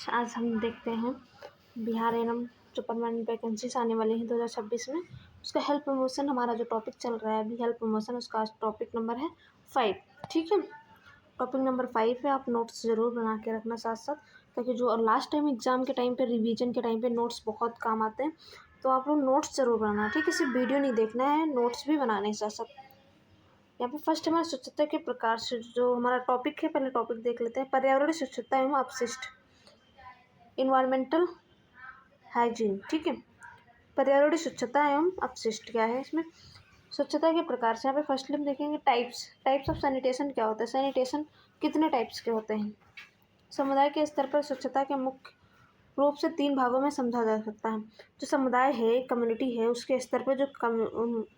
आज हम देखते हैं बिहार एनम जो परमानेंट वैकेंसीज आने वाली हैं 2026 में, उसका हेल्थ प्रमोशन हमारा जो टॉपिक चल रहा है अभी हेल्थ प्रमोशन, उसका आज टॉपिक नंबर है 5। ठीक है, टॉपिक नंबर 5 है। आप नोट्स ज़रूर बना के रखना साथ साथ, ताकि जो लास्ट टाइम एग्जाम के टाइम पे रिवीजन के टाइम पे नोट्स बहुत काम आते हैं। तो आप लोग नोट्स ज़रूर बनाना, ठीक है। सिर्फ वीडियो नहीं देखना है, नोट्स भी बनाने साथ साथ। यहाँ पे फर्स्ट हमारा स्वच्छता के प्रकार से जो हमारा टॉपिक है, पहले टॉपिक देख लेते हैं। पर्यावरण स्वच्छता एवं अपशिष्ट, इन्वायरमेंटल हाइजीन। ठीक है, पर्यावरण स्वच्छता एवं अपशिष्ट क्या है इसमें, स्वच्छता के प्रकार से। यहाँ पे फर्स्टली हम देखेंगे टाइप्स ऑफ सैनिटेशन क्या होता है। सैनिटेशन कितने टाइप्स के होते हैं। समुदाय के स्तर पर स्वच्छता के मुख्य रूप से 3 भागों में समझा जा सकता है। जो समुदाय है, कम्युनिटी है, उसके स्तर पर जो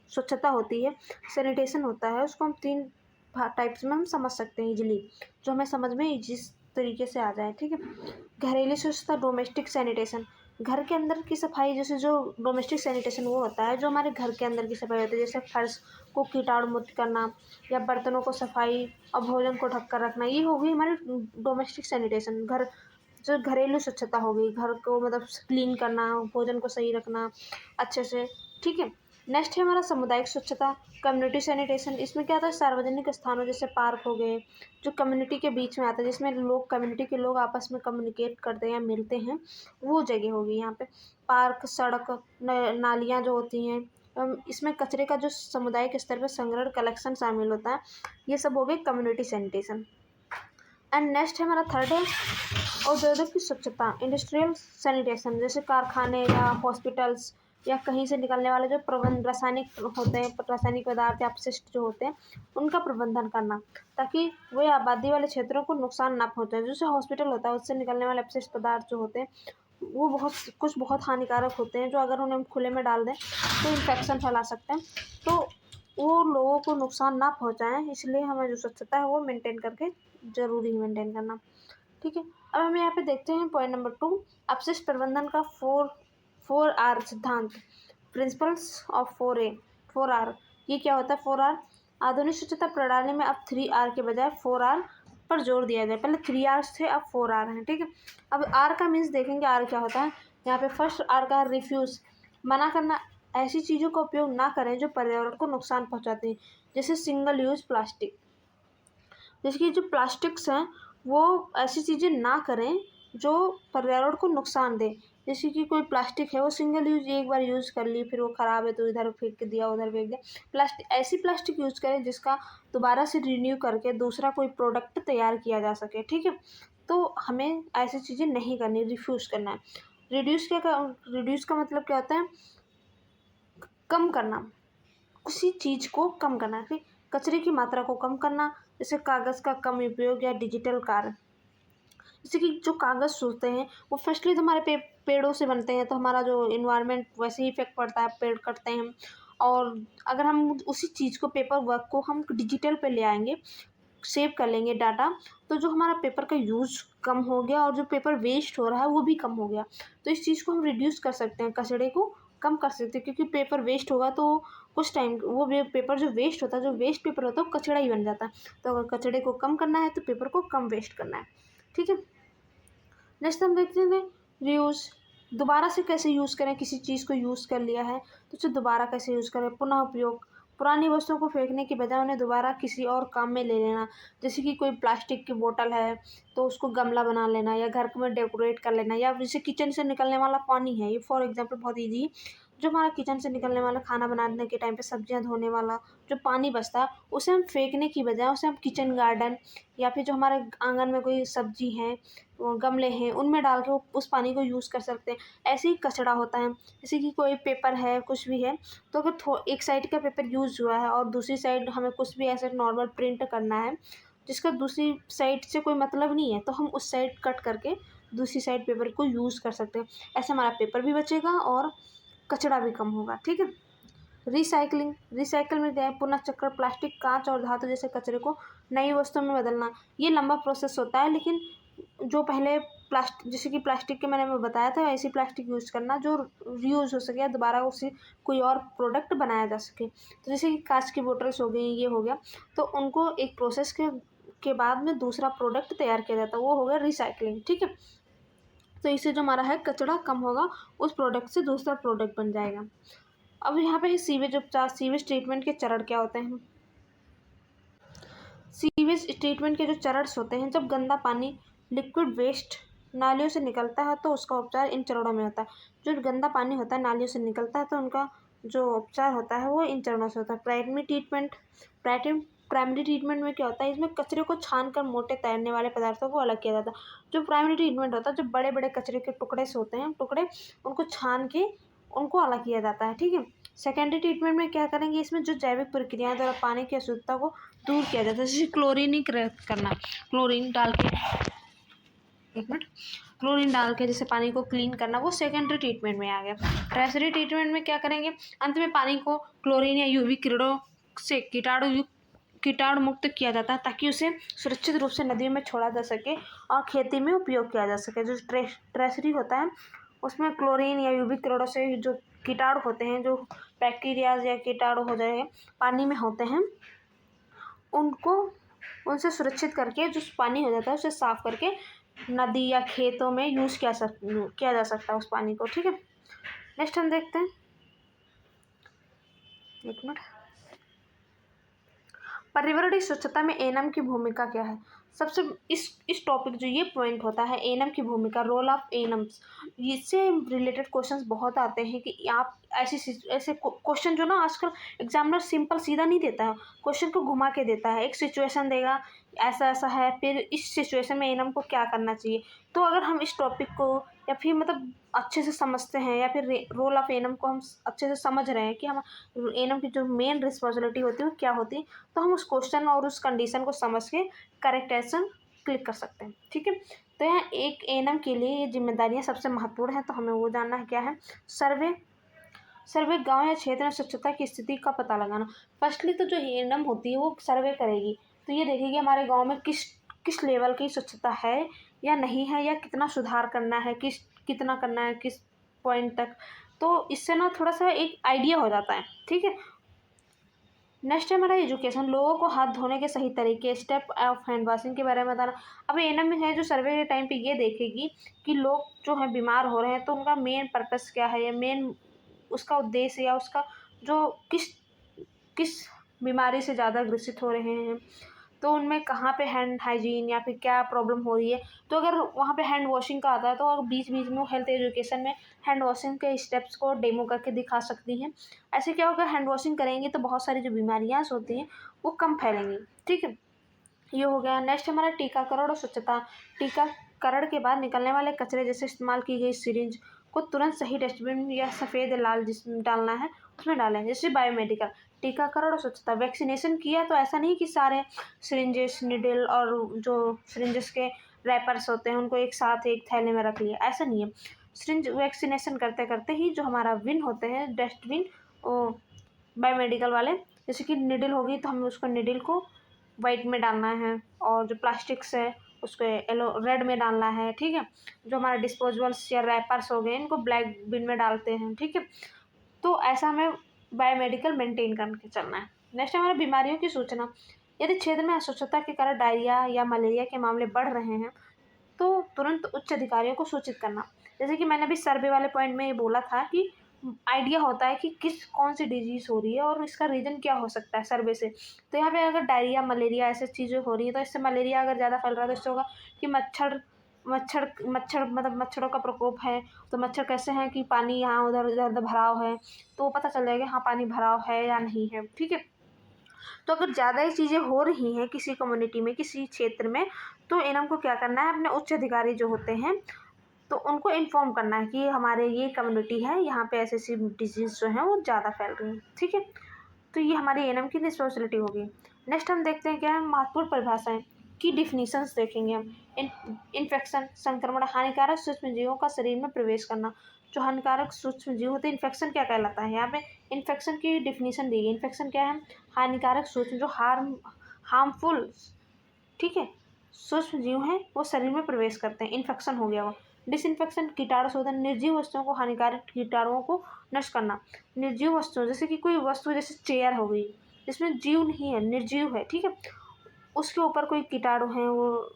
स्वच्छता होती है, सैनिटेशन होता है, उसको हम 3 टाइप्स में हम समझ सकते हैं इजीली, जो हमें समझ में जिस तरीके से आ जाए। ठीक है, घरेलू स्वच्छता, डोमेस्टिक सैनिटेशन, घर के अंदर की सफाई। जैसे जो डोमेस्टिक सैनिटेशन वो होता है जो हमारे घर के अंदर की सफाई होती है, जैसे फर्श को कीटाणु मुक्त करना या बर्तनों को सफाई और भोजन को ढक कर रखना, ये हो गई हमारी डोमेस्टिक सैनिटेशन। घर जो घरेलू स्वच्छता हो गई, घर को मतलब क्लीन करना, भोजन को सही रखना अच्छे से। ठीक है, नेक्स्ट है हमारा सामुदायिक स्वच्छता, कम्युनिटी सैनिटेशन। इसमें क्या आता है, सार्वजनिक स्थानों जैसे पार्क हो गए, जो कम्युनिटी के बीच में आता है, जिसमें लोग कम्युनिटी के लोग आपस में कम्युनिकेट करते हैं या मिलते हैं, वो जगह होगी यहाँ पे। पार्क, सड़क, नालियाँ जो होती हैं, इसमें कचरे का जो सामुदायिक स्तर पर संग्रहण, कलेक्शन शामिल होता है। ये सब हो गए कम्युनिटी सैनिटेशन। एंड नेक्स्ट है हमारा थर्ड है औद्योगिक की स्वच्छता, इंडस्ट्रियल सैनिटेशन। जैसे कारखाने या हॉस्पिटल्स या कहीं से निकलने वाले जो रासायनिक होते हैं, रासायनिक पदार्थ या अपशिष्ट जो होते हैं, उनका प्रबंधन करना, ताकि वे आबादी वाले क्षेत्रों को नुकसान ना पहुंचाए। जैसे हॉस्पिटल होता है, उससे निकलने वाले अपशिष्ट पदार्थ जो होते हैं, वो बहुत हानिकारक होते हैं, जो अगर उन्हें हम खुले में डाल दें तो इन्फेक्शन फैला सकते हैं। तो वो लोगों को नुकसान ना पहुंचाएं, इसलिए हमें जो स्वच्छता है वो मेंटेन करके ज़रूरी है मेंटेन करना। ठीक है, अब हम यहाँ पे देखते हैं पॉइंट नंबर 2, अपशिष्ट प्रबंधन का 4R सिद्धांत, प्रिंसिपल्स ऑफ 4R। ये क्या होता है 4R। आधुनिक स्वच्छता प्रणाली में अब 3R के बजाय 4R पर जोर दिया जाए। पहले 3R थे, अब 4R हैं। ठीक है, अब R का मीन्स देखेंगे, R क्या होता है। यहाँ पे फर्स्ट R का रिफ्यूज़, मना करना, ऐसी चीज़ों का उपयोग ना करें जो पर्यावरण को नुकसान पहुँचाती हैं, जैसे सिंगल यूज़ प्लास्टिक। जैसे कि जो प्लास्टिक्स हैं वो ऐसी चीज़ें ना करें जो पर्यावरण को नुकसान दे। जैसे कि कोई प्लास्टिक है वो सिंगल यूज, एक बार यूज़ कर ली, फिर वो ख़राब है तो इधर फेंक दिया, उधर फेंक दिया। ऐसी प्लास्टिक यूज़ करें जिसका दोबारा से रिन्यू करके दूसरा कोई प्रोडक्ट तैयार किया जा सके। ठीक है, तो हमें ऐसी चीज़ें नहीं करनी, रिफ्यूज़ करना है। रिड्यूस का मतलब क्या होता है, कम करना, किसी चीज़ को कम करना। ठीक, कचरे की मात्रा को कम करना, जैसे कागज़ का कम उपयोग या डिजिटल कार्य। जैसे कि जो कागज़ होते हैं वो फर्स्टली तो हमारे पेड़ों से बनते हैं, तो हमारा जो इन्वायरमेंट वैसे ही इफेक्ट पड़ता है, पेड़ कटते हैं। और अगर हम उसी चीज़ को, पेपर वर्क को हम डिजिटल पे ले आएंगे, सेव कर लेंगे डाटा, तो जो हमारा पेपर का यूज़ कम हो गया और जो पेपर वेस्ट हो रहा है वो भी कम हो गया। तो इस चीज़ को हम रिड्यूस कर सकते हैं, कचरे को कम कर सकते हैं, क्योंकि पेपर वेस्ट होगा तो कुछ टाइम वो पेपर जो वेस्ट होता है, जो वेस्ट पेपर होता है वो कचरा ही बन जाता है। तो अगर कचरे को कम करना है तो पेपर को कम वेस्ट करना है। ठीक है, नेक्स्ट हम देखते हैं रीयूज़, दोबारा से कैसे यूज़ करें। किसी चीज़ को यूज़ कर लिया है तो उसे दोबारा कैसे यूज़ करें। पुनः उपयोग, पुरानी वस्तुओं को फेंकने की बजाय उन्हें दोबारा किसी और काम में ले लेना। जैसे कि कोई प्लास्टिक की बोतल है तो उसको गमला बना लेना, या घर में डेकोरेट कर लेना, या जैसे किचन से निकलने वाला पानी है, ये फॉर एग्जांपल बहुत ईजी, जो हमारा किचन से निकलने वाला, खाना बनाने के टाइम पे सब्जियां धोने वाला जो पानी बचता है, उसे हम फेंकने की बजाय उसे हम किचन गार्डन, या फिर जो हमारे आंगन में कोई सब्जी है, गमले हैं, उनमें डाल के उस पानी को यूज़ कर सकते हैं। ऐसे ही कचरा होता है, जैसे कि कोई पेपर है, कुछ भी है, तो अगर एक साइड का पेपर यूज़ हुआ है और दूसरी साइड हमें कुछ भी ऐसे नॉर्मल प्रिंट करना है जिसका दूसरी साइड से कोई मतलब नहीं है, तो हम उस साइड कट करके दूसरी साइड पेपर को यूज़ कर सकते हैं। ऐसे हमारा पेपर भी बचेगा और कचरा भी कम होगा। ठीक है, रिसाइकल में क्या है, पुनः चक्र, प्लास्टिक, कांच और धातु जैसे कचरे को नई वस्तुओं में बदलना। ये लंबा प्रोसेस होता है, लेकिन जो पहले प्लास्टिक, जैसे कि प्लास्टिक के मैंने बताया था, ऐसी प्लास्टिक यूज़ करना जो रीयूज़ हो सके, दोबारा उसे कोई और प्रोडक्ट बनाया जा सके। तो जैसे कि कांच की बोतल्स हो गई, ये हो गया, तो उनको एक प्रोसेस के बाद में दूसरा प्रोडक्ट तैयार किया जाता है, वो हो गया रिसाइकलिंग। ठीक है, तो इससे जो हमारा है कचरा कम होगा, उस प्रोडक्ट से दूसरा प्रोडक्ट बन जाएगा। अब यहाँ पे है सीवेज उपचार। सीवेज ट्रीटमेंट के चरण क्या होते हैं? सीवेज ट्रीटमेंट के जो चरण होते हैं, जब गंदा पानी लिक्विड वेस्ट नालियों से निकलता है तो उसका उपचार इन चरणों में होता है। जो गंदा पानी होता है नालियों से निकलता है तो उनका जो उपचार होता है वो इन चरणों से होता है। प्राइमरी ट्रीटमेंट में क्या होता है, इसमें कचरे को छान कर मोटे तैरने वाले पदार्थों को अलग किया जाता है। जो प्राइमरी ट्रीटमेंट होता है, जो बड़े बड़े कचरे के टुकड़े से होते हैं, टुकड़े उनको छान के उनको अलग किया जाता है, ठीक है। सेकेंडरी ट्रीटमेंट में क्या करेंगे, इसमें जो जैविक प्रक्रियाएं द्वारा पानी की अशुद्धता को दूर किया जाता है, जैसे क्लोरीनीकृत करना, क्लोरीन डाल के, एक मिनट, क्लोरीन डाल के जैसे पानी को क्लीन करना, वो सेकेंडरी ट्रीटमेंट में आ गया। टर्शरी ट्रीटमेंट में क्या करेंगे, अंत में पानी को क्लोरीन या यूवी किरणों से कीटाणु मुक्त किया जाता है ताकि उसे सुरक्षित रूप से नदियों में छोड़ा जा सके और खेती में उपयोग किया जा सके। जो ट्रेसरी होता है उसमें क्लोरीन या यूवी किरणों से जो कीटाणु होते हैं, जो बैक्टीरियाज या कीटाणु हो जाए पानी में होते हैं, उनको उनसे सुरक्षित करके जो पानी हो जाता है उसे साफ करके नदी या खेतों में यूज़ किया जा सकता है उस पानी को, ठीक है। नेक्स्ट हम देखते हैं, एक मिनट, पर्यावरणीय स्वच्छता में एएनएम की भूमिका क्या है। सबसे इस टॉपिक जो ये पॉइंट होता है एएनएम की भूमिका, रोल ऑफ एएनएम्स, इससे रिलेटेड क्वेश्चंस बहुत आते हैं कि आप ऐसे क्वेश्चन जो ना आजकल एग्जामिनर सिंपल सीधा नहीं देता है, क्वेश्चन को घुमा के देता है। एक सिचुएशन देगा, ऐसा ऐसा है, फिर इस सिचुएशन में एएनएम को क्या करना चाहिए। तो अगर हम इस टॉपिक को या फिर मतलब अच्छे से समझते हैं या फिर रोल ऑफ एएनएम को हम अच्छे से समझ रहे हैं कि हम एएनएम की जो मेन रिस्पॉन्सिबिलिटी होती है वो क्या होती है, तो हम उस क्वेश्चन और उस कंडीशन को समझ के करेक्ट एक्शन क्लिक कर सकते हैं, ठीक है। तो यहाँ एक एएनएम के लिए ये जिम्मेदारियाँ सबसे महत्वपूर्ण हैं, तो हमें वो जानना है क्या है। सर्वे गांव या क्षेत्र में स्वच्छता की स्थिति का पता लगाना। फर्स्टली तो जो एएनएम होती है वो सर्वे करेगी, तो ये देखेगी हमारे गांव में किस लेवल की स्वच्छता है या नहीं है, या कितना सुधार करना है, कितना करना है, किस पॉइंट तक। तो इससे ना थोड़ा सा एक आइडिया हो जाता है, ठीक है। नेक्स्ट है हमारा एजुकेशन, लोगों को हाथ धोने के सही तरीके, स्टेप ऑफ हैंड वॉशिंग के बारे में बताना। अब एएनएम है जो सर्वे के टाइम पे ये देखेगी कि लोग जो हैं बीमार हो रहे हैं तो उनका मेन पर्पस क्या है, या मेन उसका उद्देश्य, या उसका जो किस बीमारी से ज़्यादा ग्रसित हो रहे हैं, तो उनमें कहाँ पे हैंड हाइजीन या फिर क्या प्रॉब्लम हो रही है। तो अगर वहाँ पे हैंड वॉशिंग का आता है तो बीच बीच में हेल्थ एजुकेशन में हैंड वॉशिंग के स्टेप्स को डेमो करके दिखा सकती हैं। ऐसे क्या होगा, हैंड वॉशिंग करेंगे तो बहुत सारी जो बीमारियाँ होती हैं वो कम फैलेंगी, ठीक है। ये हो गया। नेक्स्ट हमारा टीकाकरण और स्वच्छता। टीकाकरण के बाद निकलने वाले कचरे जैसे इस्तेमाल की गई सिरिंज को तुरंत सही डस्टबिन या सफ़ेद लाल जिसमें डालना है उसमें डालें। जैसे बायोमेडिकल, टीकाकरण और स्वच्छता, वैक्सीनेशन किया तो ऐसा नहीं कि सारे सिरिंजेस निडल और जो सिरिंजेस के रैपर्स होते हैं उनको एक साथ एक थैले में रख लिया, ऐसा नहीं है। सिरिंज वैक्सीनेशन करते करते ही जो हमारा विन होते हैं डस्टबिन, बायोमेडिकल वाले, जैसे कि निडल होगी तो हमें उसको निडल को वाइट में डालना है, और जो प्लास्टिक्स है उसको येलो रेड में डालना है, ठीक है। जो हमारे डिस्पोजेबल्स या रैपर्स हो गए इनको ब्लैक बिन में डालते हैं, ठीक है। तो ऐसा हमें बायोमेडिकल मेंटेन करके चलना है। नेक्स्ट हमारे बीमारियों की सूचना। यदि क्षेत्र में अस्वच्छता के कारण डायरिया या मलेरिया के मामले बढ़ रहे हैं तो तुरंत उच्च अधिकारियों को सूचित करना। जैसे कि मैंने अभी सर्वे वाले पॉइंट में ये बोला था कि आइडिया होता है कि कौन सी डिजीज़ हो रही है और इसका रीज़न क्या हो सकता है सर्वे से। तो यहाँ पे अगर डायरिया मलेरिया ऐसी चीज़ें हो रही हैं तो इससे मलेरिया अगर ज़्यादा फैल रहा है तो इससे होगा कि मच्छर मतलब मच्छरों का प्रकोप है। तो मच्छर कैसे हैं कि पानी यहाँ उधर इधर उधर भराव है, तो पता चल जाएगा हाँ पानी भराव है या नहीं है, ठीक है। तो अगर ज़्यादा ही चीज़ें हो रही हैं किसी कम्युनिटी में, किसी क्षेत्र में, तो एएनएम को क्या करना है, अपने उच्च अधिकारी जो होते हैं तो उनको इन्फॉर्म करना है कि हमारे ये कम्युनिटी है, यहाँ पे ऐसी ऐसी डिजीज़ जो हैं वो ज़्यादा फैल रही हैं, ठीक है। तो ये हमारी एएनएम की रिस्पॉन्सिबिलिटी होगी। नेक्स्ट हम देखते हैं क्या है, महत्वपूर्ण परिभाषाएं की डिफिनीशंस देखेंगे हम। इन्फेक्शन, संक्रमण, हानिकारक सूक्ष्म जीवों का शरीर में प्रवेश करना। जो हानिकारक सूक्ष्म जीव होते हैं, इन्फेक्शन क्या कहलाता है, यहाँ पे इन्फेक्शन की डिफिनीशन दी गई। इन्फेक्शन क्या है, हानिकारक सूक्ष्म जो हार्मफुल, ठीक है, सूक्ष्म जीव हैं वो शरीर में प्रवेश करते हैं, इन्फेक्शन हो गया वो। डिसइन्फेक्शन, कीटाणु शोधन, निर्जीव वस्तुओं को हानिकारक कीटाणुओं को नष्ट करना। निर्जीव वस्तुओं जैसे कि कोई वस्तु जैसे चेयर हो गई जिसमें जीव नहीं है, निर्जीव है, ठीक है, उसके ऊपर कोई कीटाणु हैं वो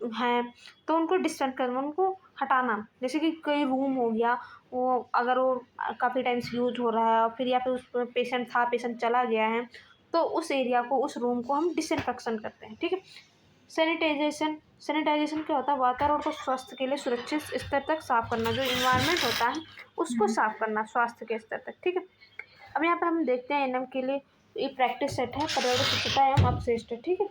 हैं तो उनको डिस्टेंट करना, उनको हटाना, जैसे कि कोई रूम हो गया, वो अगर वो काफ़ी टाइम से यूज हो रहा है और फिर या फिर उस पेशेंट था, पेशेंट चला गया है, तो उस एरिया को, उस रूम को हम डिसइंफेक्शन करते हैं, ठीक है। सैनिटाइजेशन क्या होता है, वातावरण को स्वास्थ्य के लिए सुरक्षित स्तर तक साफ करना, जो इन्वायरमेंट होता है उसको साफ करना स्वास्थ्य के स्तर तक, ठीक है। अब यहाँ पे हम देखते हैं एनएम के लिए ये प्रैक्टिस सेट है, पर्यावरण स्वच्छता एवं अपशिष्ट, ठीक है।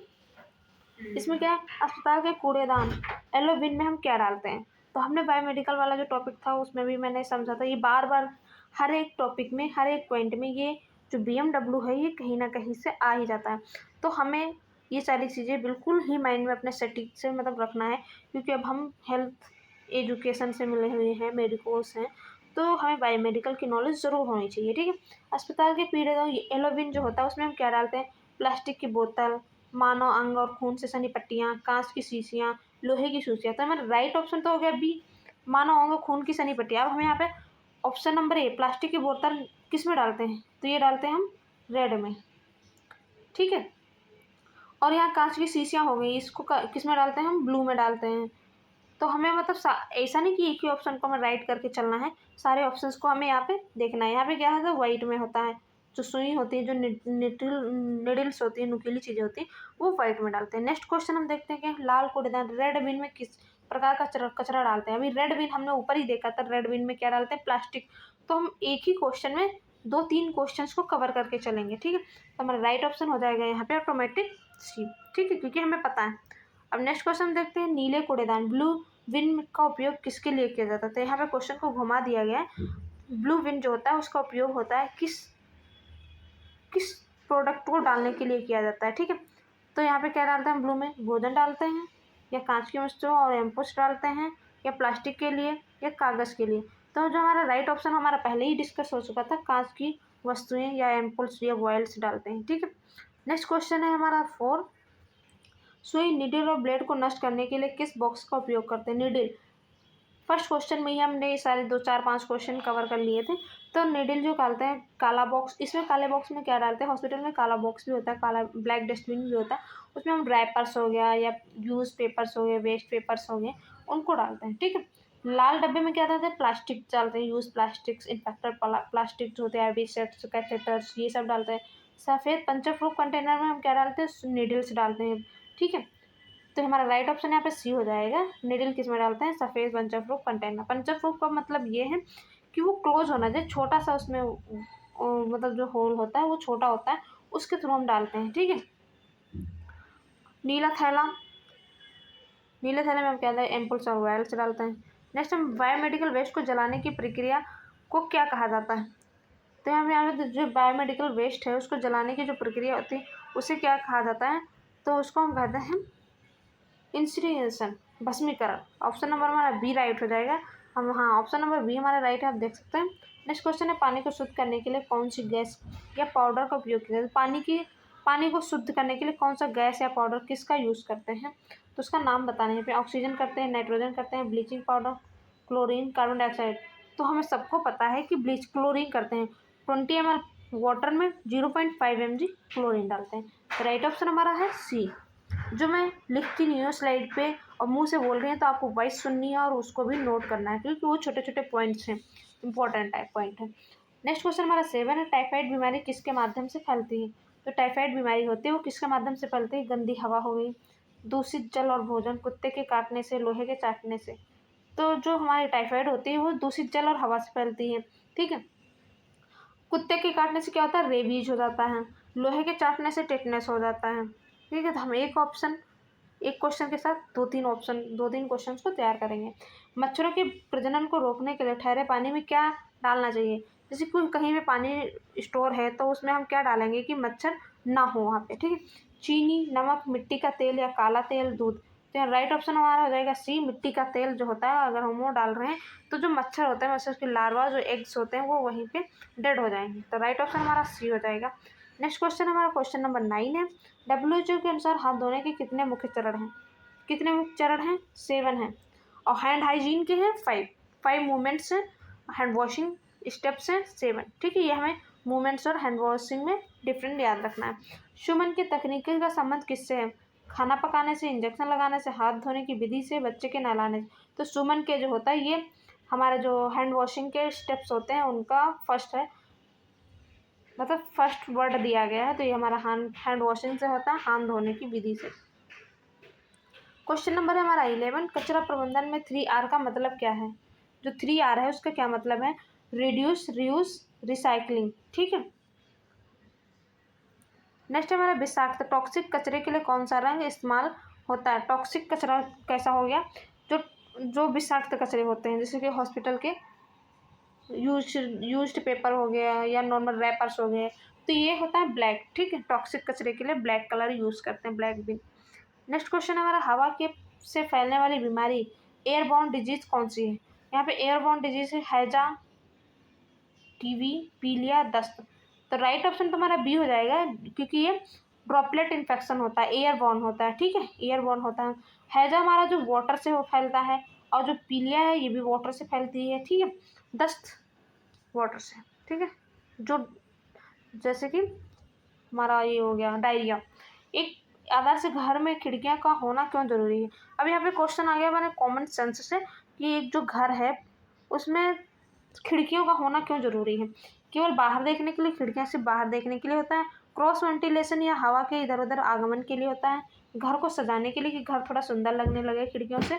इसमें क्या है, अस्पताल के कूड़ेदान येलो बिन में हम क्या डालते हैं, तो हमने बायोमेडिकल वाला जो टॉपिक था उसमें भी मैंने समझा था, ये बार बार हर एक टॉपिक में, हर एक पॉइंट में ये जो BMW है ये कहीं ना कहीं से आ ही जाता है। तो हमें ये सारी चीज़ें बिल्कुल ही माइंड में अपने सटीक से मतलब रखना है, क्योंकि अब हम हेल्थ एजुकेशन से मिले हुए हैं, मेडिकोस हैं, तो हमें बायोमेडिकल की नॉलेज ज़रूर होनी चाहिए, ठीक है। अस्पताल के पीड़ितों येलो बिन जो होता है उसमें हम क्या डालते हैं, प्लास्टिक की बोतल, मानव अंग और खून से सनी पट्टियाँ, कांच की शीशियाँ, लोहे की सूचियाँ। तो हमारा राइट ऑप्शन तो हो गया बी, मानव अंग और खून की सनी पट्टियाँ। अब हम यहाँ पे ऑप्शन नंबर ए, प्लास्टिक की बोतल किस में डालते हैं, तो ये डालते हैं हम रेड में, ठीक है। और यहाँ कांच की शीशियाँ हो गई, इसको किस में डालते हैं हम, ब्लू में डालते हैं। तो हमें मतलब ऐसा नहीं कि एक ही ऑप्शन को हमें राइट करके चलना है, सारे ऑप्शंस को हमें यहाँ पे देखना है। यहाँ पे क्या है, तो वाइट में होता है, जो सुई होती है, जो निडल्स होती है, नुकीली चीज़ें होती हैं, वो वाइट में डालते हैं। नेक्स्ट क्वेश्चन हम देखते हैं कि लाल कूड़ेदान रेड बिन में किस प्रकार का कचरा डालते हैं। अभी रेड बिन हमने ऊपर ही देखा था, रेड बिन में क्या डालते हैं, प्लास्टिक। तो हम एक ही क्वेश्चन में 2-3 क्वेश्चन को कवर करके चलेंगे, ठीक है। तो हमारा राइट ऑप्शन हो जाएगा यहाँ पे ऑटोमेटिक सी, ठीक है, क्योंकि हमें पता है। अब नेक्स्ट क्वेश्चन देखते हैं, नीले कूड़ेदान ब्लू विन का उपयोग किसके लिए किया जाता है। तो यहाँ पे क्वेश्चन को घुमा दिया गया है। ब्लू विन जो होता है उसका उपयोग होता है किस प्रोडक्ट को डालने के लिए किया जाता है, ठीक है। तो यहाँ पे क्या डालते हैं, ब्लू में भोजन डालते हैं, या कांच की वस्तुओं और एम्पुल्स डालते हैं, या प्लास्टिक के लिए, या कागज़ के लिए। तो जो हमारा राइट ऑप्शन हमारा पहले ही डिस्कस हो चुका था, कांच की वस्तुएं या एम्पुल्स या वॉयल्स डालते हैं, ठीक है। नेक्स्ट क्वेश्चन है हमारा 4, सुई, निडल और ब्लेड को नष्ट करने के लिए किस बॉक्स का उपयोग करते हैं। निडल, फर्स्ट क्वेश्चन में ही हमने ये सारे 2-4-5 क्वेश्चन कवर कर लिए थे। तो निडल जो डालते हैं, काला बॉक्स, इसमें काले बॉक्स में क्या डालते हैं, हॉस्पिटल में काला बॉक्स भी होता है, काला ब्लैक डस्टबिन भी होता है, उसमें हम रैपर्स हो गया या यूज़ पेपर्स हो गए, वेस्ट पेपर्स हो गए, उनको डालते हैं, ठीक है। लाल डब्बे में क्या डालते हैं, प्लास्टिक डालते हैं, यूज़ प्लास्टिक्स, इन्फेक्टेड प्लास्टिक जो होते हैं, एवी सेट्स, कैथेटर्स, ये सब डालते हैं। सफ़ेद पंचफ्लोप कंटेनर में हम क्या डालते हैं, नीडल्स डालते हैं, ठीक है। तो हमारा राइट ऑप्शन यहाँ पे सी हो जाएगा। निडल किस में डालते हैं, सफ़ेद पंचफ्लोप कंटेनर। पंचफ्लोप का मतलब ये है कि वो क्लोज होना चाहिए, छोटा सा उसमें मतलब जो होल होता है वो छोटा होता है, उसके थ्रू हम डालते हैं, ठीक है। नीला थैला, नीले थैले में हम क्या डालते हैं, एम्पुल्स और वायल्स डालते हैं। नेक्स्ट हम बायोमेडिकल वेस्ट को जलाने की प्रक्रिया को क्या कहा जाता है। तो हम यहाँ पे जो बायोमेडिकल वेस्ट है उसको जलाने की जो प्रक्रिया होती है उसे क्या कहा जाता है, तो उसको हम कहते हैं इंसिनेशन, भस्मीकरण। ऑप्शन नंबर हमारा बी राइट हो जाएगा। हम हाँ, ऑप्शन नंबर बी हमारा राइट है, आप देख सकते हैं। नेक्स्ट क्वेश्चन है, पानी को शुद्ध करने के लिए कौन सी गैस या पाउडर का उपयोग किया जाता है। पानी को शुद्ध करने के लिए कौन सा गैस या पाउडर किसका यूज़ करते हैं, तो उसका नाम बताने हैं। ऑक्सीजन करते हैं, नाइट्रोजन करते हैं, bleaching powder, chlorine, carbon dioxide. तो हमें सबको पता है कि क्लोरीन करते हैं। 20 ml वाटर में 0.5 mg क्लोरीन डालते हैं। तो राइट ऑप्शन हमारा है सी। जो मैं लिखती नहीं हूँ स्लाइड पे और मुंह से बोल रही हैं, तो आपको वॉइस सुननी है और उसको भी नोट करना है, क्योंकि वो छोटे छोटे पॉइंट्स हैं, इंपॉर्टेंट पॉइंट है। नेक्स्ट क्वेश्चन हमारा 7 है, टाइफाइड बीमारी किसके माध्यम से फैलती है। तो टाइफाइड बीमारी होती है वो किसके माध्यम से फैलती है, गंदी हवा हो गई, दूषित जल और भोजन, कुत्ते के काटने से, लोहे के चाटने से। तो जो हमारी टाइफाइड होती है वो दूषित जल और हवा से फैलती है, ठीक है। कुत्ते के काटने से क्या होता है, रेबीज हो जाता है, लोहे के चाटने से टेटनस हो जाता है, ठीक है। तो हम एक क्वेश्चन के साथ 2-3 क्वेश्चन को तैयार करेंगे। मच्छरों के प्रजनन को रोकने के लिए ठहरे पानी में क्या डालना चाहिए। जैसे कोई कहीं पे पानी स्टोर है तो उसमें हम क्या डालेंगे कि मच्छर ना हो वहाँ पे, ठीक है। चीनी, नमक, मिट्टी का तेल या काला तेल, दूध। तो यहाँ राइट ऑप्शन हमारा हो जाएगा सी, मिट्टी का तेल जो होता है अगर हम वो डाल रहे हैं तो जो मच्छर होता है, मच्छर के लार्वा जो एग्स होते हैं वो वहीं पे डेड हो जाएंगे। तो राइट ऑप्शन हमारा सी हो जाएगा। नेक्स्ट क्वेश्चन हमारा क्वेश्चन नंबर 9 है, WHO के अनुसार हाथ धोने के कितने मुख्य चरण हैं। कितने मुख्य चरण हैं, 7 हैं। और हैंड हाइजीन के हैं 5 मूवमेंट्स हैं, हैंड वॉशिंग स्टेप्स हैं 7, ठीक है। ये हमें मूवमेंट्स और हैंड वॉशिंग में डिफरेंट याद रखना है। शुमन की तकनीकी का संबंध किससे है, खाना पकाने से, इंजेक्शन लगाने से, हाथ धोने की विधि से, बच्चे के नहलाने से। तो सुमन के जो होता है ये हमारा जो हैंड वॉशिंग के स्टेप्स होते हैं उनका फर्स्ट है, मतलब फर्स्ट वर्ड दिया गया है। तो ये हमारा हैंड वॉशिंग से होता है, हाथ धोने की विधि से। क्वेश्चन नंबर है हमारा 11, कचरा प्रबंधन में 3R का मतलब क्या है। जो 3R है उसका क्या मतलब है, रिड्यूस, रीयूज, रिसाइकलिंग। ठीक है। नेक्स्ट है हमारा विषाक्त, टॉक्सिक कचरे के लिए कौन सा रंग इस्तेमाल होता है। टॉक्सिक कचरा कैसा हो गया, जो जो विषाक्त कचरे होते हैं, जैसे कि हॉस्पिटल के यूज्ड पेपर हो गया या नॉर्मल रैपर्स हो गए, तो ये होता है ब्लैक। ठीक है, टॉक्सिक कचरे के लिए ब्लैक कलर यूज़ करते हैं, ब्लैक बिन। नेक्स्ट क्वेश्चन है हमारा, हवा के से फैलने वाली बीमारी एयरबॉर्न डिजीज कौन सी है। यहाँ पे एयरबॉर्न डिजीज है हैजा, टीवी, पीलिया, दस्त। तो राइट ऑप्शन तुम्हारा बी हो जाएगा, क्योंकि ये ड्रॉपलेट इन्फेक्शन होता है, एयरबॉर्न होता है। ठीक है, एयरबॉर्न होता है। हैजा हमारा जो वाटर से वो फैलता है, और जो पीलिया है ये भी वाटर से फैलती है। ठीक है, दस्त वाटर से। ठीक है, जो जैसे कि हमारा ये हो गया डायरिया। एक आधार से घर में खिड़कियां का होना क्यों जरूरी है। अब यहाँ पे क्वेश्चन आ गया मैंने कॉमन सेंस से कि एक जो घर है उसमें खिड़कियों का होना क्यों जरूरी है। केवल बाहर देखने के लिए, खिड़कियां सिर्फ बाहर देखने के लिए होता है। क्रॉस वेंटिलेशन या हवा के इधर उधर आगमन के लिए होता है। घर को सजाने के लिए कि घर थोड़ा सुंदर लगने लगे खिड़कियों से,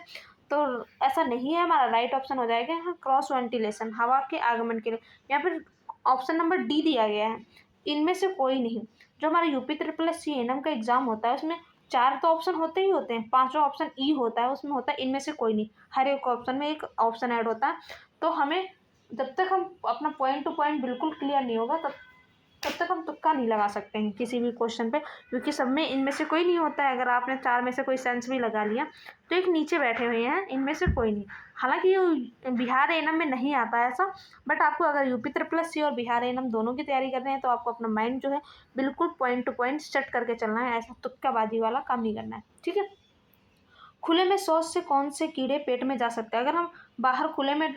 तो ऐसा नहीं है। हमारा राइट ऑप्शन हो जाएगा यहाँ क्रॉस वेंटिलेशन, हवा के आगमन के लिए। यहाँ पर ऑप्शन नंबर डी दिया गया है, इनमें से कोई नहीं। जो हमारा यूपी CNM का एग्जाम होता है उसमें 4 तो ऑप्शन होते ही होते हैं, 5वां ऑप्शन ई होता है, उसमें होता है इनमें से कोई नहीं। हर एक ऑप्शन में एक ऑप्शन ऐड होता है। तो हमें जब तक हम अपना पॉइंट टू पॉइंट बिल्कुल क्लियर नहीं होगा तब तक हम तुक्का नहीं लगा सकते हैं किसी भी क्वेश्चन पे, क्योंकि सब में इनमें से कोई नहीं होता है। अगर आपने 4 में से कोई सेंस भी लगा लिया तो एक नीचे बैठे हुए हैं, इनमें से कोई नहीं। हालांकि ये बिहार एनम में नहीं आता है ऐसा, बट आपको अगर यूपी CCC और बिहार एनम दोनों की तैयारी कर रहे हैं तो आपको अपना माइंड जो है बिल्कुल पॉइंट टू पॉइंट सेट करके चलना है, ऐसा तुक्काबाजी वाला काम नहीं करना है। ठीक है, खुले में शौच से कौन से कीड़े पेट में जा सकते हैं। अगर हम बाहर खुले में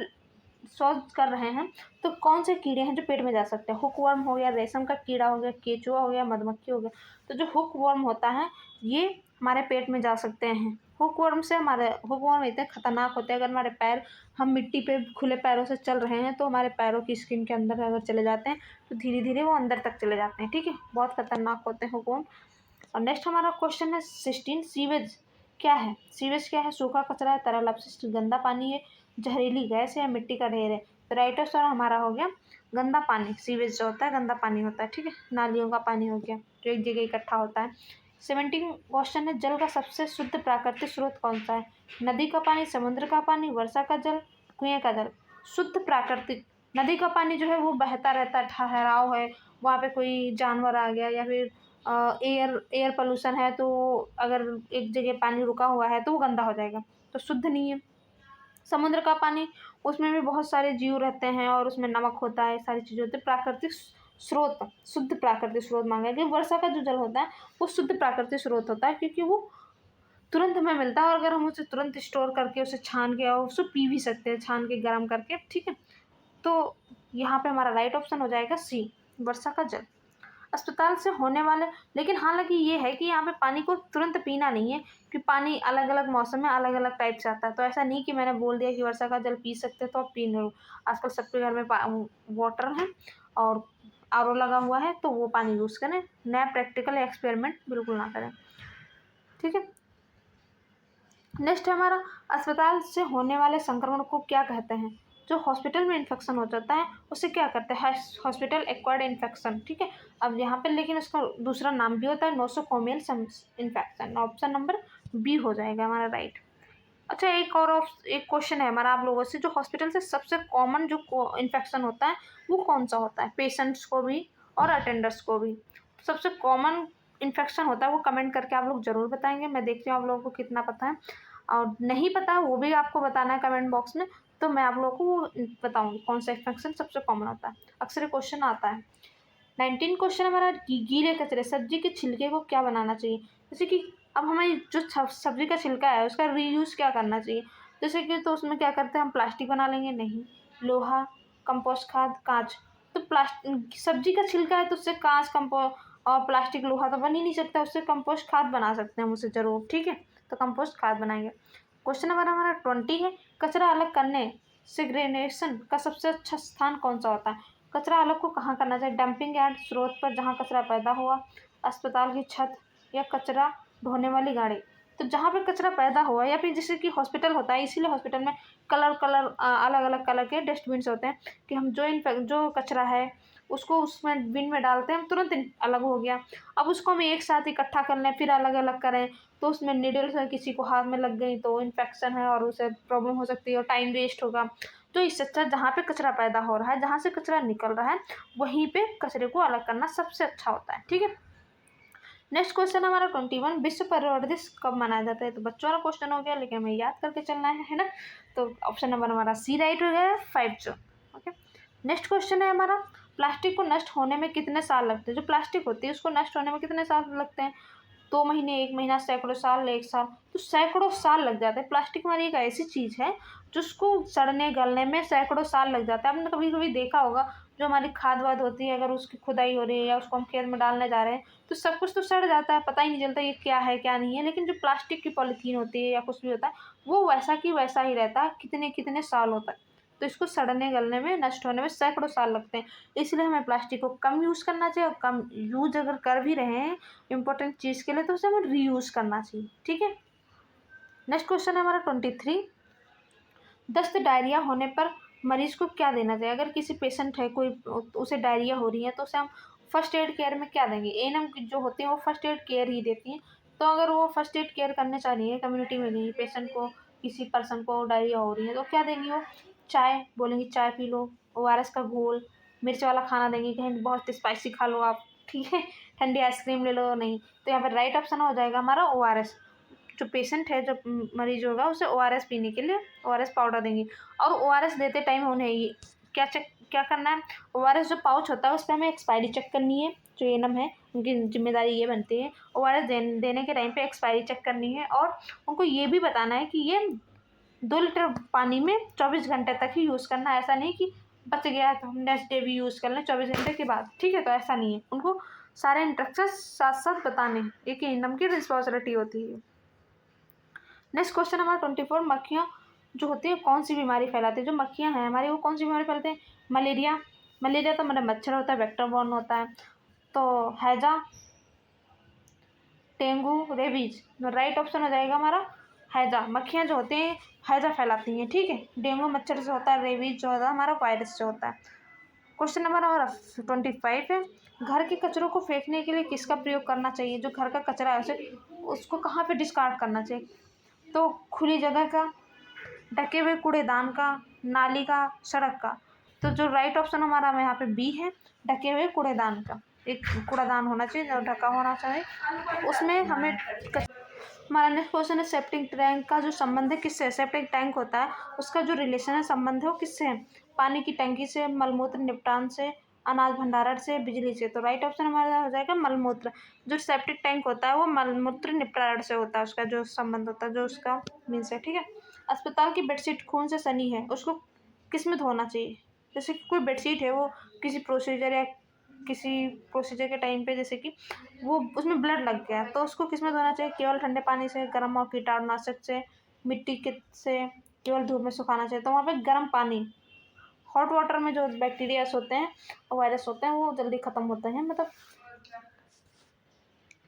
शौच कर रहे हैं तो कौन से कीड़े हैं जो पेट में जा सकते हैं। हुक वर्म हो गया, रेशम का कीड़ा हो गया, केचुआ हो गया, मधुमक्खी हो गया। तो जो हुक वर्म होता है ये हमारे पेट में जा सकते हैं। हुक वर्म इतने खतरनाक होते हैं, अगर हमारे पैर, हम मिट्टी पे खुले पैरों से चल रहे हैं तो हमारे पैरों की स्किन के अंदर अगर चले जाते हैं तो धीरे धीरे वो अंदर तक चले जाते हैं। ठीक है, बहुत खतरनाक होते हैं हुक वर्म। और नेक्स्ट हमारा क्वेश्चन है 16, सीवेज क्या है। सीवेज क्या है, सूखा कचरा है, तरल अपशिष्ट, गंदा पानी है, जहरीली गैस है, या मिट्टी का ढेर है। तो राइट आंसर हमारा हो गया गंदा पानी। सीवेज जो होता है गंदा पानी होता है। ठीक है, नालियों का पानी हो गया जो एक जगह इकट्ठा होता है। 17 क्वेश्चन है, जल का सबसे शुद्ध प्राकृतिक स्रोत कौन सा है। नदी का पानी, समुद्र का पानी, वर्षा का जल, कुएं का जल। शुद्ध प्राकृतिक, नदी का पानी जो है वो बहता रहता है, ठहराव है, वहाँ पे कोई जानवर आ गया या फिर एयर पोल्यूशन है, तो अगर एक जगह पानी रुका हुआ है तो वो गंदा हो जाएगा, तो शुद्ध नहीं है। समुद्र का पानी, उसमें भी बहुत सारे जीव रहते हैं और उसमें नमक होता है, सारी चीज़ें होती है। प्राकृतिक स्रोत, शुद्ध प्राकृतिक स्रोत मांगा गया। वर्षा का जो जल होता है वो शुद्ध प्राकृतिक स्रोत होता है, क्योंकि वो तुरंत हमें मिलता है, और अगर हम उसे तुरंत स्टोर करके उसे छान के और उसे पी भी सकते हैं, छान के गर्म करके। ठीक है, तो यहाँ पे हमारा राइट ऑप्शन हो जाएगा सी, वर्षा का जल। अस्पताल से होने वाले, लेकिन हालांकि ये है कि यहाँ पे पानी को तुरंत पीना नहीं है, कि पानी अलग अलग मौसम में अलग अलग टाइप से आता है। तो ऐसा नहीं कि मैंने बोल दिया कि वर्षा का जल पी सकते तो आप पी लो। आजकल सबके घर में वाटर है और RO लगा हुआ है, तो वो पानी यूज़ करें। नया प्रैक्टिकल एक्सपेरिमेंट बिल्कुल ना करें। ठीक है, नेक्स्ट है हमारा, अस्पताल से होने वाले संक्रमण को क्या कहते हैं। जो हॉस्पिटल में इन्फेक्शन हो जाता है उसे क्या करते हैं, हॉस्पिटल एक्वायर्ड इन्फेक्शन। ठीक है, अब यहाँ पे लेकिन उसका दूसरा नाम भी होता है nosocomial infection. Option number B हो जाएगा हमारा राइट। अच्छा, एक क्वेश्चन है हमारा आप लोगों से, जो हॉस्पिटल से सबसे कॉमन जो इन्फेक्शन होता है वो कौन सा होता है, पेशेंट्स को भी और अटेंडर्स को भी। सबसे कॉमन इन्फेक्शन होता है वो कमेंट करके आप लोग ज़रूर बताएंगे। मैं देखती हूँ आप लोगों को कितना पता है, और नहीं पता वो भी आपको बताना है कमेंट बॉक्स में, तो मैं आप लोगों को वो बताऊँगी कौन सा इन्फेक्शन सबसे कॉमन होता है। अक्सर क्वेश्चन आता है। 19 क्वेश्चन हमारा, गीले कचरे, सब्जी के छिलके को क्या बनाना चाहिए। जैसे कि अब हमें जो सब्जी का छिलका है उसका रीयूज़ क्या करना चाहिए। जैसे कि तो उसमें क्या करते हैं हम, प्लास्टिक बना लेंगे, नहीं, लोहा, कंपोस्ट खाद, कांच। तो सब्जी का छिलका है तो उससे कांच, और प्लास्टिक, लोहा तो बन ही नहीं सकता, उससे कंपोस्ट खाद बना सकते हैं हम उसे ज़रूर। ठीक है, तो कंपोस्ट खाद बनाएंगे। क्वेश्चन नंबर हमारा 20 है, कचरा अलग करने सेग्रेगेशन का सबसे अच्छा स्थान कौन सा होता है? कचरा अलग को कहाँ करना चाहिए? डंपिंग यार्ड, स्रोत पर जहाँ कचरा पैदा हुआ, अस्पताल की छत, या कचरा ढोने वाली गाड़ी? तो जहाँ पे कचरा पैदा हुआ, या फिर जैसे कि हॉस्पिटल होता है, इसीलिए हॉस्पिटल में अलग अलग कलर के डस्टबिन होते हैं कि हम जो कचरा है उसको उसमें बिन में डालते हैं, तुरंत अलग हो गया। अब उसको हम एक साथ इकट्ठा कर लें फिर अलग अलग करें तो उसमें निडल्स है, किसी को हाथ में लग गई तो इन्फेक्शन है और उसे प्रॉब्लम हो सकती है और टाइम वेस्ट होगा। तो इससे अच्छा जहाँ पे कचरा पैदा हो रहा है, जहाँ से कचरा निकल रहा है, वहीं पे कचरे को अलग करना सबसे अच्छा होता है। ठीक है, नेक्स्ट क्वेश्चन हमारा 21, विश्व पर्यावरण दिवस कब मनाया जाता है? तो बच्चों वाला क्वेश्चन हो गया, लेकिन हमें याद करके चलना है ना। तो ऑप्शन नंबर हमारा सी राइट हो गया, 5 जून। ओके, नेक्स्ट क्वेश्चन है हमारा, प्लास्टिक को नष्ट होने में कितने साल लगते हैं? जो प्लास्टिक होती है उसको नष्ट होने में कितने साल लगते हैं? 2 महीने, 1 महीना, सैकड़ों साल, 1 साल? तो सैकड़ों साल लग जाते हैं। प्लास्टिक हमारी एक ऐसी चीज़ है जिसको सड़ने गलने में सैकड़ों साल लग जाता है। आपने कभी कभी देखा होगा, जो हमारी खाद वाद होती है, अगर उसकी खुदाई हो रही है या उसको हम खेत में डालने जा रहे हैं तो सब कुछ तो सड़ जाता है, पता ही नहीं चलता ये क्या है क्या नहीं है। लेकिन जो प्लास्टिक की पॉलीथीन होती है या कुछ भी होता है, वो वैसा की वैसा ही रहता है, कितने कितने साल होता है। तो इसको सड़ने गलने में, नष्ट होने में सैकड़ों साल लगते हैं। इसलिए हमें प्लास्टिक को कम यूज़ करना चाहिए, और कम यूज अगर कर भी रहे हैं इंपॉर्टेंट चीज़ के लिए तो उसे हमें रीयूज़ करना चाहिए। ठीक है, नेक्स्ट क्वेश्चन है हमारा 23, दस्त डायरिया होने पर मरीज को क्या देना चाहिए? अगर किसी पेशेंट है, कोई उसे डायरिया हो रही है, तो उसे हम फर्स्ट एड केयर में क्या देंगे? एएनएम जो होती है वो फर्स्ट एड केयर ही देती हैं। तो अगर वो फर्स्ट एड केयर करने चाह रही है, कम्युनिटी में गई पेशेंट को, किसी पर्सन को डायरिया हो रही है, तो क्या देंगी वो? चाय बोलेंगी, चाय पी लो, ओआरएस का घोल, मिर्च वाला खाना देंगी, कहीं बहुत स्पाइसी खा लो आप, ठीक है, ठंडी आइसक्रीम ले लो, नहीं। तो यहाँ पर राइट ऑप्शन हो जाएगा हमारा ओआरएस। जो पेशेंट है, जो मरीज होगा, उसे ओआरएस पीने के लिए ओआरएस पाउडर देंगी। और ओआरएस देते टाइम उन्हें ये क्या करना है? ओआरएस जो पाउच होता है उस पर हमें एक्सपायरी चेक करनी है। जो एएनएम है उनकी जिम्मेदारी ये बनती है, ओआरएस देने के टाइम पे एक्सपायरी चेक करनी है, और उनको ये भी बताना है कि ये 2 लीटर पानी में 24 घंटे तक ही यूज़ करना है। ऐसा नहीं कि बच गया तो हम नेक्स्ट डे भी यूज़ कर लें 24 घंटे के बाद, ठीक है। तो ऐसा नहीं है, उनको सारे इंस्ट्रक्शन साथ साथ बताने, एक एएनएम की रिस्पॉन्सिबिलिटी होती है। नेक्स्ट क्वेश्चन हमारा 24, मक्खियाँ जो होती है कौन सी बीमारी फैलाती है? जो मक्खियाँ हैं हमारी, वो कौन सी बीमारी फैलाते हैं? मलेरिया, मलेरिया तो हमारा मच्छर होता है, वेक्टर बॉर्न होता है। तो हैजा, डेंगू, रेबीज, तो राइट ऑप्शन हो जाएगा हमारा हैजा। मक्खियाँ जो होती हैं हैजा फैलाती हैं, ठीक है। डेंगू मच्छर से होता है, रेबीज जो होता है हमारा वायरस से होता है। क्वेश्चन नंबर हमारा 25 है, घर के कचरों को फेंकने के लिए किसका प्रयोग करना चाहिए? जो घर का कचरा है उसे उसको कहाँ पे डिस्कार्ड करना चाहिए? तो खुली जगह का, ढके हुए कूड़ेदान का, नाली का, सड़क का? तो जो राइट ऑप्शन हमारा यहाँ पे बी है, ढके हुए कूड़ेदान का। एक कूड़ादान होना चाहिए जो ढका होना चाहिए, उसमें हमें हमारा नेक्स्ट क्वेश्चन है, सेप्टिक टैंक का जो संबंध है किससे? सेप्टिक टैंक होता है उसका जो रिलेशन है, संबंध है, वो किससे है? पानी की टंकी से, मलमूत्र निपटान से, अनाज भंडारण से, बिजली से? तो राइट ऑप्शन हमारा हो जाएगा मलमूत्र। जो सेप्टिक टैंक होता है वो मलमूत्र निपटान से होता है, उसका जो संबंध होता है, जो उसका मीन्स है, ठीक है। अस्पताल की बेडशीट खून से सनी है, उसको किस में धोना चाहिए? जैसे कि कोई बेडशीट है वो किसी प्रोसीजर या किसी प्रोसीजर के टाइम पे, जैसे कि वो उसमें ब्लड लग गया, तो उसको किस में धोना चाहिए? केवल ठंडे पानी से, गर्म और कीटाणुनाशक से, मिट्टी के से, केवल धूप में सुखाना चाहिए? तो वहाँ पे गर्म पानी, हॉट वाटर में जो बैक्टीरियाज होते हैं और वायरस होते हैं वो जल्दी ख़त्म होते हैं, मतलब।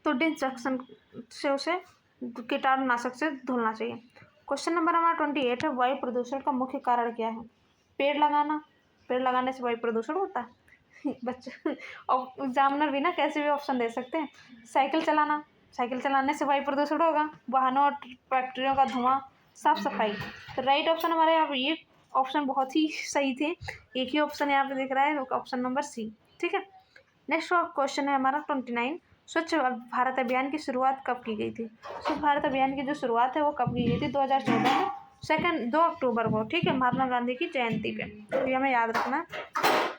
तो डिसइंफेक्शन से उसे कीटाणुनाशक से धुलना चाहिए। क्वेश्चन नंबर हमारा 28 है, वायु प्रदूषण का मुख्य कारण क्या है? पेड़ लगाना, पेड़ लगाने से वायु प्रदूषण होता है बच्चे और एग्जामिनर भी ना कैसे भी ऑप्शन दे सकते हैं। साइकिल चलाना, साइकिल चलाने से वायु प्रदूषण होगा, वाहनों और फैक्ट्रियों का धुआं, साफ सफाई। तो राइट ऑप्शन हमारे यहाँ पे ये ऑप्शन बहुत ही सही थे, एक ही ऑप्शन यहाँ पे दिख रहा है, ऑप्शन नंबर सी, ठीक है। नेक्स्ट क्वेश्चन है हमारा 29, स्वच्छ भारत अभियान की शुरुआत कब की गई थी? स्वच्छ भारत अभियान की जो शुरुआत है वो कब की गई थी? 2014 में 2 अक्टूबर को, ठीक है, महात्मा गांधी की जयंती पे। तो ये हमें याद रखना है।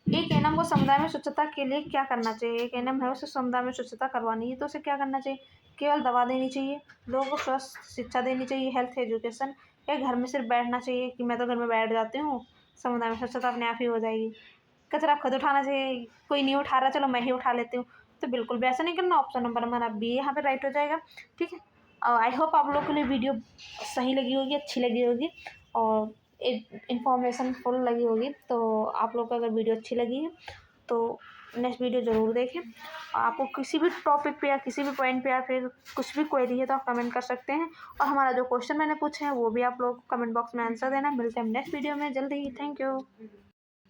एक एनएम को समुदाय में स्वच्छता के लिए क्या करना चाहिए? एक एनएम है उसे समुदाय में स्वच्छता करवानी है तो उसे क्या करना चाहिए? केवल दवा देनी चाहिए, लोगों को स्वस्थ शिक्षा देनी चाहिए, हेल्थ एजुकेशन, या घर में सिर्फ बैठना चाहिए कि मैं तो घर में बैठ जाती हूँ, समुदाय में स्वच्छता अपने आप ही हो जाएगी? कचरा खुद उठाना चाहिए, कोई नहीं उठा रहा चलो मैं ही उठा लेती हूँ? तो बिल्कुल भी ऐसा नहीं करना, ऑप्शन नंबर हमारा बी यहाँ पे राइट हो जाएगा, ठीक है। आई होप आप लोगों के लिए वीडियो सही लगी होगी, अच्छी लगी होगी और इन्फॉर्मेशन फुल लगी होगी। तो आप लोग को अगर वीडियो अच्छी लगी है तो नेक्स्ट वीडियो ज़रूर देखें। आपको किसी भी टॉपिक पे या किसी भी पॉइंट पे या फिर कुछ भी क्वेरी है तो आप कमेंट कर सकते हैं, और हमारा जो क्वेश्चन मैंने पूछे हैं वो भी आप लोग कमेंट बॉक्स में आंसर देना। मिलते हैं हम नेक्स्ट वीडियो में जल्दी ही। Thank you.